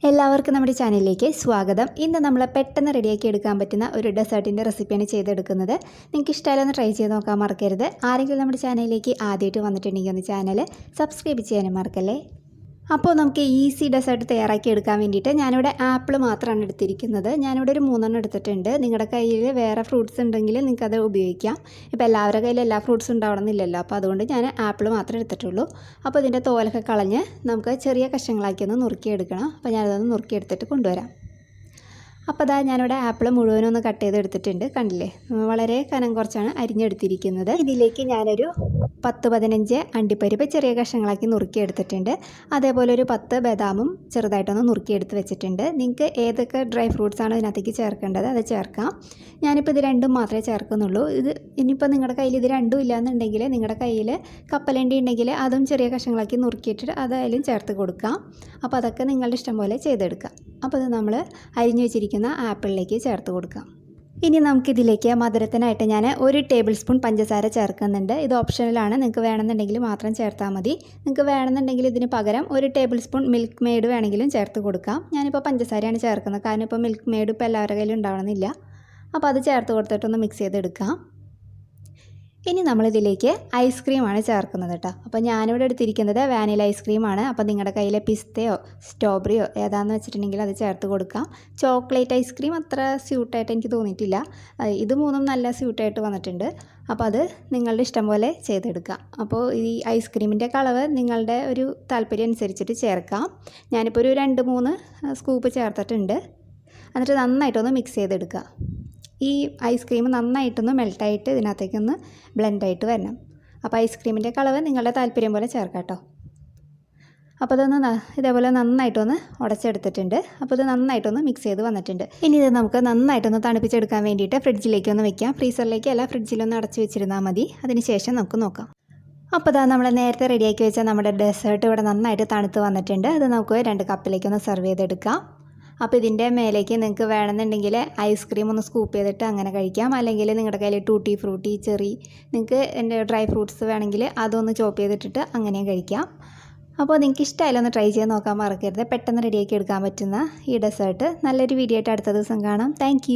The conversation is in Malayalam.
എല്ലാവർക്കും നമ്മുടെ ചാനലിലേക്ക് സ്വാഗതം. ഇന്ന് നമ്മൾ പെട്ടെന്ന് റെഡിയാക്കി എടുക്കാൻ പറ്റുന്ന ഒരു ഡെസേർട്ടിൻ്റെ റെസിപ്പിയാണ് ചെയ്തെടുക്കുന്നത്. നിങ്ങൾക്ക് ഇഷ്ടമായാലൊന്ന് ട്രൈ ചെയ്ത് നോക്കാൻ മറക്കരുത്. ആരെങ്കിലും നമ്മുടെ ചാനലിലേക്ക് ആദ്യമായിട്ട് വന്നിട്ടുണ്ടെങ്കിൽ ഒന്ന് ചാനൽ സബ്സ്ക്രൈബ് ചെയ്യാനും മറക്കല്ലേ. അപ്പോൾ നമുക്ക് ഈസി ഡെസേർട്ട് തയ്യാറാക്കി എടുക്കാൻ വേണ്ടിയിട്ട് ഞാനിവിടെ ആപ്പിൾ മാത്രമാണ് എടുത്തിരിക്കുന്നത്. ഞാനിവിടെ ഒരു 3 എടുത്തിട്ടുണ്ട്. നിങ്ങളുടെ കയ്യിൽ വേറെ ഫ്രൂട്ട്സ് ഉണ്ടെങ്കിൽ നിങ്ങൾക്കത് ഉപയോഗിക്കാം. ഇപ്പോൾ എല്ലാവരുടെ കയ്യിൽ എല്ലാ ഫ്രൂട്ട്സും ഉണ്ടാവണമെന്നില്ലല്ലോ. അപ്പോൾ അതുകൊണ്ട് ഞാൻ ആപ്പിൾ മാത്രമേ എടുത്തിട്ടുള്ളൂ. അപ്പോൾ ഇതിൻ്റെ തോലൊക്കെ കളഞ്ഞ് നമുക്ക് ചെറിയ കഷ്ണങ്ങളാക്കി ഒന്ന് നുറുക്കിയെടുക്കണം. അപ്പോൾ ഞാനതൊന്ന് നുറുക്കിയെടുത്തിട്ട് കൊണ്ടുവരാം. അപ്പോൾ അതാ ഞാനിവിടെ ആപ്പിൾ മുഴുവനൊന്ന് കട്ട് ചെയ്തെടുത്തിട്ടുണ്ട്. കണ്ടില്ലേ, വളരെ കനം കുറച്ചാണ് അരിഞ്ഞെടുത്തിരിക്കുന്നത്. ഇതിലേക്ക് ഞാനൊരു 10-15 അണ്ടിപ്പരിപ്പ് ചെറിയ കഷ്ണങ്ങളാക്കി നുറുക്കിയെടുത്തിട്ടുണ്ട്. അതേപോലെ ഒരു 10 ബദാമും ചെറുതായിട്ടൊന്ന് നുറുക്കിയെടുത്ത് വെച്ചിട്ടുണ്ട്. നിങ്ങൾക്ക് ഏതൊക്കെ ഡ്രൈ ഫ്രൂട്ട്സാണ് ഇതിനകത്തേക്ക് ചേർക്കേണ്ടത് അത് ചേർക്കാം. ഞാനിപ്പോൾ ഇത് രണ്ടും മാത്രമേ ചേർക്കുന്നുള്ളൂ. ഇനിയിപ്പോൾ നിങ്ങളുടെ കയ്യിൽ ഇത് രണ്ടും ഇല്ലയെന്നുണ്ടെങ്കിൽ നിങ്ങളുടെ കയ്യിൽ കപ്പലണ്ടി ഉണ്ടെങ്കിൽ അതും ചെറിയ കഷ്ണങ്ങളാക്കി നുറുക്കിയിട്ടിട്ട് അതായാലും ചേർത്ത് കൊടുക്കാം. അപ്പോൾ അതൊക്കെ നിങ്ങളുടെ ഇഷ്ടം പോലെ ചെയ്തെടുക്കാം. അപ്പോൾ ഇത് നമ്മൾ അരിഞ്ഞു വെച്ചിരിക്കുന്ന ആപ്പിളിലേക്ക് ചേർത്ത് കൊടുക്കാം. ഇനി നമുക്കിതിലേക്ക് മധുരത്തിനായിട്ട് ഞാൻ 1 ടേബിൾ സ്പൂൺ പഞ്ചസാര ചേർക്കുന്നുണ്ട്. ഇത് ഓപ്ഷണലാണ്, നിങ്ങൾക്ക് വേണമെന്നുണ്ടെങ്കിൽ മാത്രം ചേർത്താൽ മതി. നിങ്ങൾക്ക് വേണമെന്നുണ്ടെങ്കിൽ ഇതിന് പകരം 1 ടേബിൾ സ്പൂൺ മിൽക്ക് മെയ്ഡ് വേണമെങ്കിലും ചേർത്ത് കൊടുക്കാം. ഞാനിപ്പോൾ പഞ്ചസാരയാണ് ചേർക്കുന്നത്, കാരണം ഇപ്പോൾ മിൽക്ക് മെയ്ഡ് ഇപ്പോൾ എല്ലാവരുടെ കയ്യിലും ഉണ്ടാവണമെന്നില്ല. അപ്പോൾ അത് ചേർത്ത് കൊടുത്തിട്ടൊന്ന് മിക്സ് ചെയ്തെടുക്കാം. ഇനി നമ്മളിതിലേക്ക് ഐസ്ക്രീമാണ് ചേർക്കുന്നത് കേട്ടോ. അപ്പോൾ ഞാനിവിടെ എടുത്തിരിക്കുന്നത് വാനില ഐസ്ക്രീമാണ്. അപ്പോൾ നിങ്ങളുടെ കയ്യിൽ പിസ്തയോ സ്ട്രോബെറിയോ ഏതാണെന്ന് വെച്ചിട്ടുണ്ടെങ്കിൽ അത് ചേർത്ത് കൊടുക്കാം. ചോക്ലേറ്റ് ഐസ്ക്രീം അത്ര സ്യൂട്ടായിട്ട് എനിക്ക് തോന്നിയിട്ടില്ല. ഇത് മൂന്നും നല്ല സ്യൂട്ടായിട്ട് വന്നിട്ടുണ്ട്. അപ്പോൾ അത് നിങ്ങളുടെ ഇഷ്ടം പോലെ ചെയ്തെടുക്കാം. അപ്പോൾ ഈ ഐസ്ക്രീമിൻ്റെ അളവ് നിങ്ങളുടെ ഒരു താല്പര്യം അനുസരിച്ചിട്ട് ചേർക്കാം. ഞാനിപ്പോൾ ഒരു 2-3 സ്കൂപ്പ് ചേർത്തിട്ടുണ്ട്. എന്നിട്ട് നന്നായിട്ടൊന്ന് മിക്സ് ചെയ്തെടുക്കുക. ഈ ഐസ്ക്രീം നന്നായിട്ടൊന്ന് മെൽട്ടായിട്ട് ഇതിനകത്തേക്കൊന്ന് ബ്ലെൻഡായിട്ട് വരണം. അപ്പോൾ ഐസ്ക്രീമിൻ്റെ അളവ് നിങ്ങളുടെ താല്പര്യം പോലെ ചേർക്കാം കേട്ടോ. അപ്പോൾ ഇതൊന്ന് ഇതേപോലെ നന്നായിട്ടൊന്ന് ഉടച്ചെടുത്തിട്ടുണ്ട്. അപ്പോൾ ഇത് നന്നായിട്ടൊന്ന് മിക്സ് ചെയ്ത് വന്നിട്ടുണ്ട്. ഇനി ഇത് നമുക്ക് നന്നായിട്ടൊന്ന് തണുപ്പിച്ചെടുക്കാൻ വേണ്ടിയിട്ട് ഫ്രിഡ്ജിലേക്കൊന്ന് വെക്കാം. ഫ്രീസറിലേക്കല്ല, ഫ്രിഡ്ജിലൊന്ന് അടച്ച് വെച്ചിരുന്നാൽ മതി. അതിന് ശേഷം നമുക്ക് നോക്കാം. അപ്പോൾ ഇതാ നമ്മൾ നേരത്തെ റെഡിയാക്കി വെച്ച നമ്മുടെ ഡെസേർട്ട് ഇവിടെ നന്നായിട്ട് തണുത്ത് വന്നിട്ടുണ്ട്. അത് നമുക്ക് 2 കപ്പിലേക്കൊന്ന് സെർവ് ചെയ്തെടുക്കാം. അപ്പോൾ ഇതിൻ്റെ മേലേക്ക് നിങ്ങൾക്ക് വേണമെന്നുണ്ടെങ്കിൽ ഐസ്ക്രീം ഒന്ന് സ്കൂപ്പ് ചെയ്തിട്ട് അങ്ങനെ കഴിക്കാം. അല്ലെങ്കിൽ നിങ്ങളുടെ കയ്യിൽ ടൂട്ടി ഫ്രൂട്ടി ചെറി നിങ്ങൾക്ക് എൻ്റെ ഡ്രൈ ഫ്രൂട്ട്സ് വേണമെങ്കിൽ അതൊന്ന് ചോപ്പ് ചെയ്തിട്ടിട്ട് അങ്ങനെയും കഴിക്കാം. അപ്പോൾ നിങ്ങൾക്ക് ഇഷ്ടമായാലും ഒന്ന് ട്രൈ ചെയ്ത് നോക്കാൻ മറക്കരുത്. പെട്ടെന്ന് റെഡിയാക്കി എടുക്കാൻ പറ്റുന്ന ഈ ഡെസേർട്ട്. നല്ലൊരു വീഡിയോ ആയിട്ട് അടുത്ത ദിവസം കാണാം. താങ്ക്